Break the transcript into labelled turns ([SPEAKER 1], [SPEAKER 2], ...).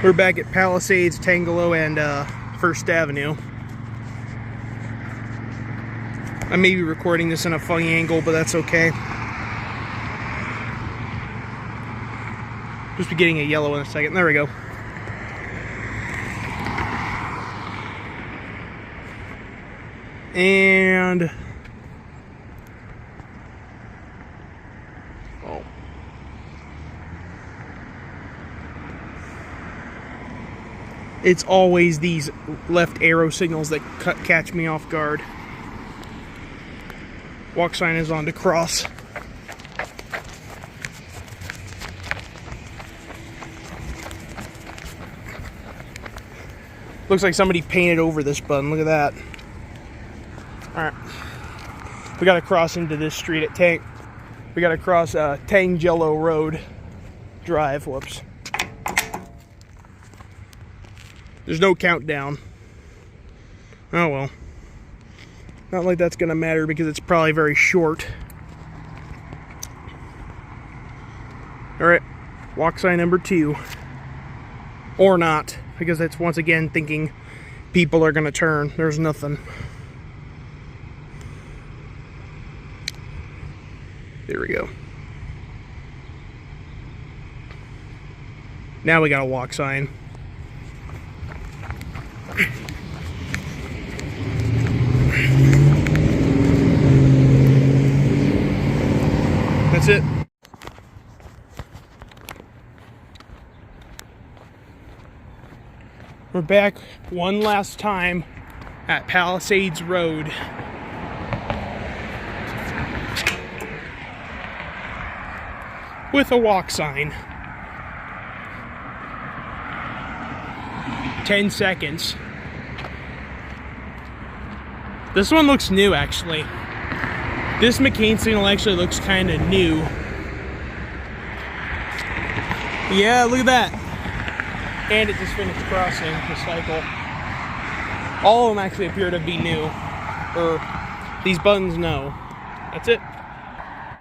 [SPEAKER 1] We're back at Palisades, Tangelo, and First Avenue. I may be recording this in a funny angle, but that's okay. Just be getting a yellow in a second. There we go. And oh, it's always these left arrow signals that catch me off guard. Walk sign is on to cross. Looks like somebody painted over this button. Look at that. Alright. We gotta cross into this street at Tang. We gotta cross Tangelo Road Drive. Whoops. There's no countdown. Oh well. Not like that's gonna matter because it's probably very short. Alright. Walk sign number 2. Or not, because it's once again thinking people are gonna turn. There's nothing. There we go. Now we got a walk sign. That's it. We're back one last time at Palisades Road. With a walk sign. 10 seconds. This one looks new, actually. This McCain signal actually looks kind of new. Yeah, look at that. And it just finished crossing the cycle. All of them actually appear to be new. Or these buttons, no. That's it.